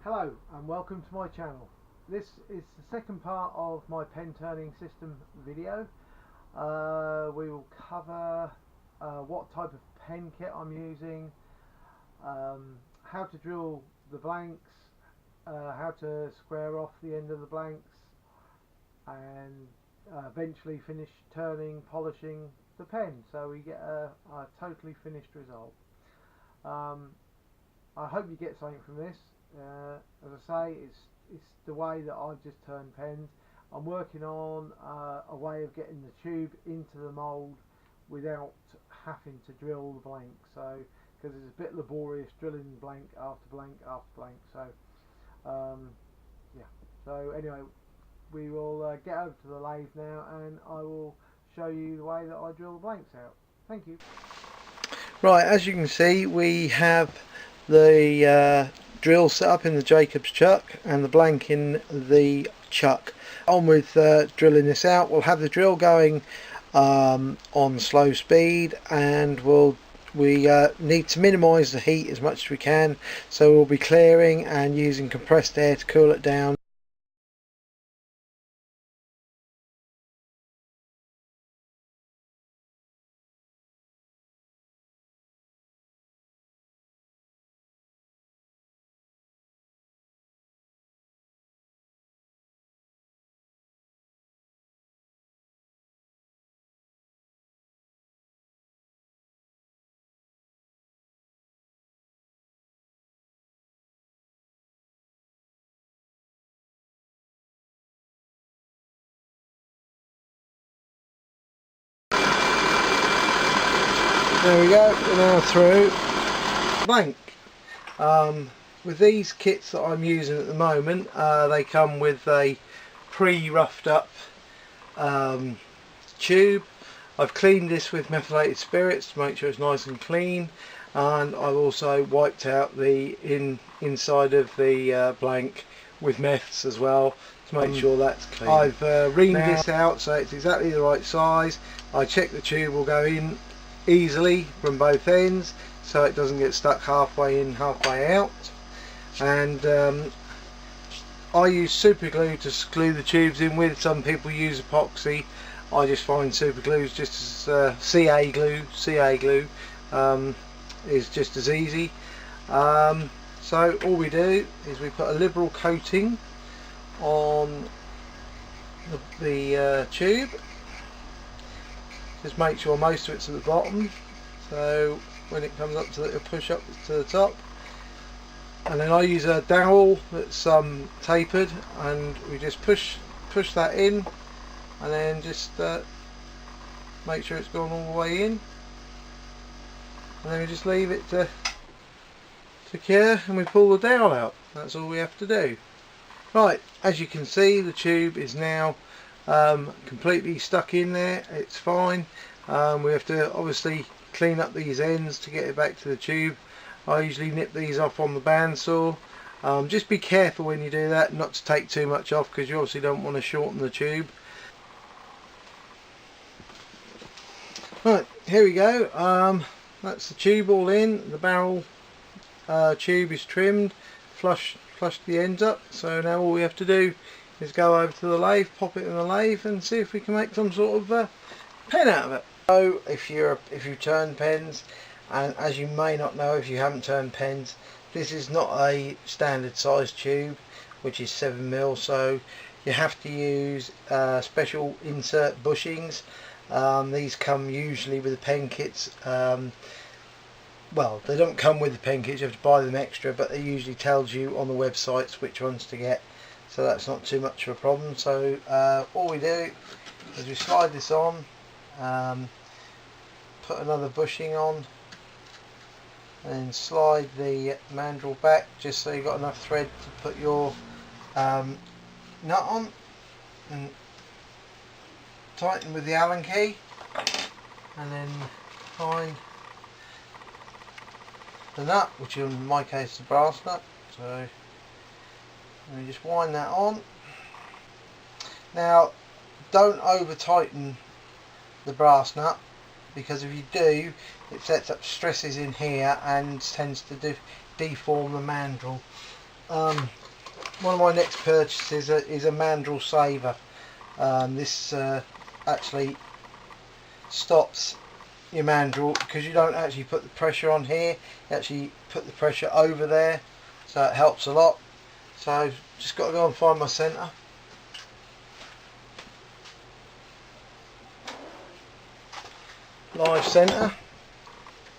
Hello and welcome to my channel. This is the second part of my pen turning system video. We will cover what type of pen kit I'm using, how to drill the blanks, how to square off the end of the blanks, and eventually finish turning, polishing the pen so we get a totally finished result. I hope you get something from this. As I say, it's the way that I've just turned pens. I'm working on a way of getting the tube into the mould without having to drill the blank. So, because it's a bit laborious drilling blank after blank after blank. So, yeah. So anyway, we will get over to the lathe now, and I will show you the way that I drill the blanks out. Thank you. Right, as you can see, we have the drill set up in the Jacob's chuck and the blank in the chuck. On with drilling this out. We'll have the drill going on slow speed, and we need to minimise the heat as much as we can, so we'll be clearing and using compressed air to cool it down. There we go, we're now through blank. With these kits that I'm using at the moment, they come with a pre-roughed up tube. I've cleaned this with methylated spirits to make sure it's nice and clean, and I've also wiped out the inside of the blank with meths as well to make sure that's clean. I've reamed this out so it's exactly the right size. I check the tube will go in easily from both ends so it doesn't get stuck halfway in, halfway out. And I use super glue to glue the tubes in with. Some people use epoxy. I just find super glue is just as CA glue is just as easy. So all we do is we put a liberal coating on the tube. Just make sure most of it's at the bottom, so when it comes up to the push up to the top. And then I use a dowel that's tapered, and we just push that in, and then just make sure it's gone all the way in, and then we just leave it to cure, and we pull the dowel out. That's all we have to do. Right, as you can see, the tube is now completely stuck in there. It's fine. We have to obviously clean up these ends to get it back to the tube. I usually nip these off on the bandsaw. Just be careful when you do that not to take too much off, because you obviously don't want to shorten the tube. Right, here we go. That's the tube all in. The barrel tube is trimmed, flushed the ends up. So now all we have to do is go over to the lathe, pop it in the lathe, and see if we can make some sort of pen out of it. So if you turn pens, and as you may not know if you haven't turned pens, this is not a standard size tube, which is 7mm, so you have to use special insert bushings. These come usually with the pen kits. Well, they don't come with the pen kits, you have to buy them extra, but it usually tells you on the websites which ones to get, so that's not too much of a problem. So all we do is we slide this on, put another bushing on, and slide the mandrel back just so you've got enough thread to put your nut on, and tighten with the Allen key, and then find the nut, which in my case is a brass nut. So you just wind that on. Now don't over tighten the brass nut, because if you do, it sets up stresses in here and tends to deform the mandrel. one of my next purchases is a mandrel saver. This actually stops your mandrel, because you don't actually put the pressure on here, you actually put the pressure over there, so it helps a lot. So just got to go and find my centre. Live centre.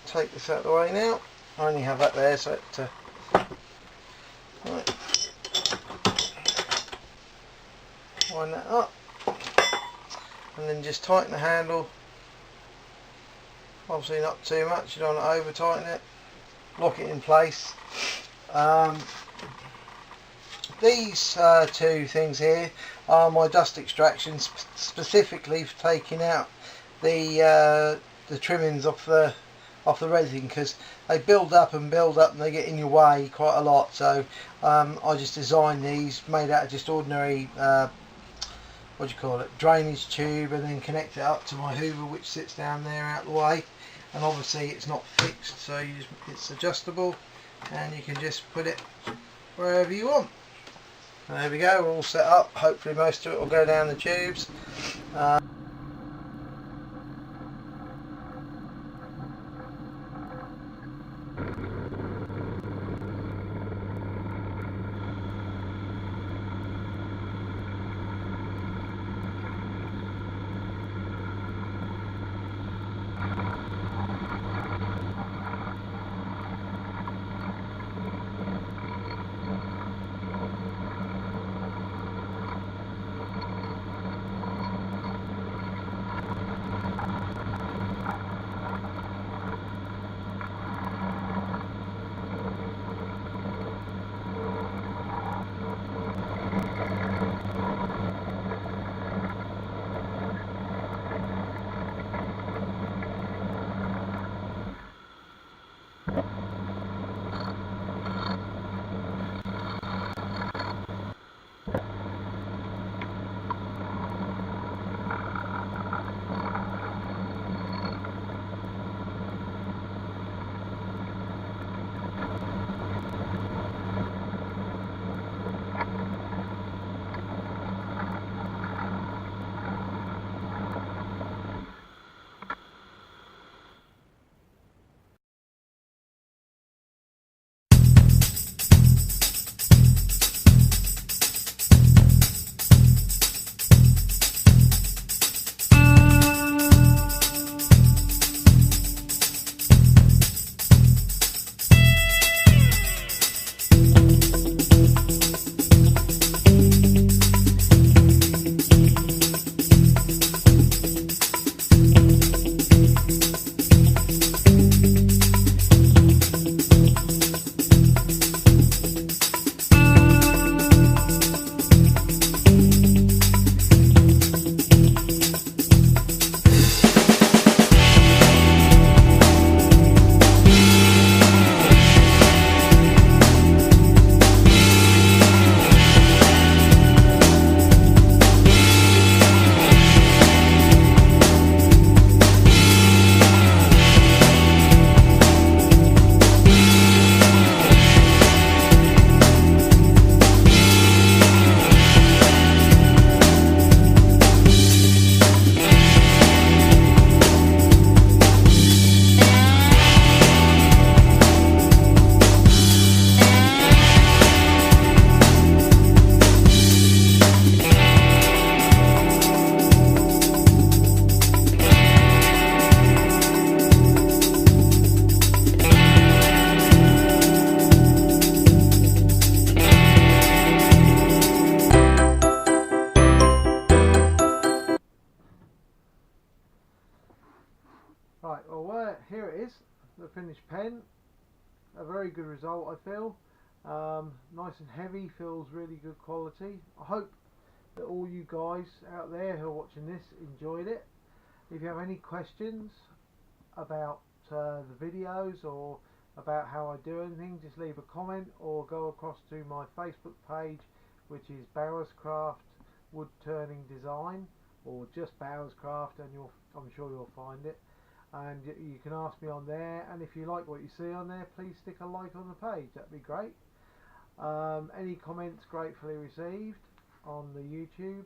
Take this out of the way now. I only have that there, so right. Wind that up, and then just tighten the handle. Obviously not too much, you don't want to over tighten it. Lock it in place. These two things here are my dust extractions, specifically for taking out the trimmings off the resin, because they build up and they get in your way quite a lot. So I just designed these, made out of just ordinary what do you call it, drainage tube, and then connect it up to my hoover, which sits down there out the way. And obviously it's not fixed, so it's adjustable, and you can just put it wherever you want. And there we go, we're all set up. Hopefully most of it will go down the tubes. Right, well here it is, the finished pen. A very good result, I feel. Nice and heavy, feels really good quality. I hope that all you guys out there who are watching this enjoyed it. If you have any questions about the videos or about how I do anything, just leave a comment or go across to my Facebook page, which is Bowerscraft Wood Turning Design, or just Bowerscraft, and I'm sure you'll find it. And you can ask me on there, and if you like what you see on there, please stick a like on the page, that'd be great. Any comments gratefully received on the YouTube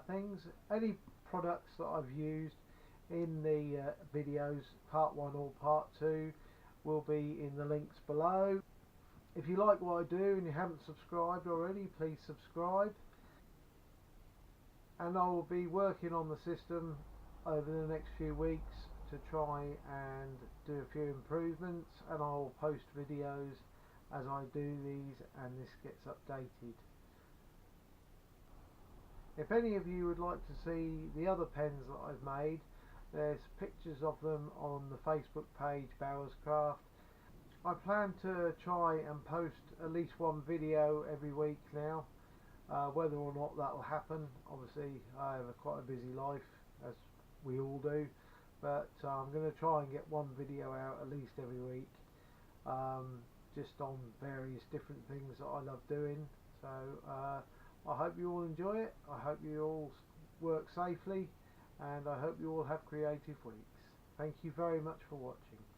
things. Any products that I've used in the videos, part 1 or part 2, will be in the links below. If you like what I do and you haven't subscribed already, please subscribe. And I will be working on the system over the next few weeks to try and do a few improvements, and I'll post videos as I do these and this gets updated. If any of you would like to see the other pens that I've made, there's pictures of them on the Facebook page Bowers Craft. I plan to try and post at least one video every week now. Whether or not that will happen, obviously I have quite a busy life, as we all do, but I'm going to try and get one video out at least every week, just on various different things that I love doing. So I hope you all enjoy it, I hope you all work safely, and I hope you all have creative weeks. Thank you very much for watching.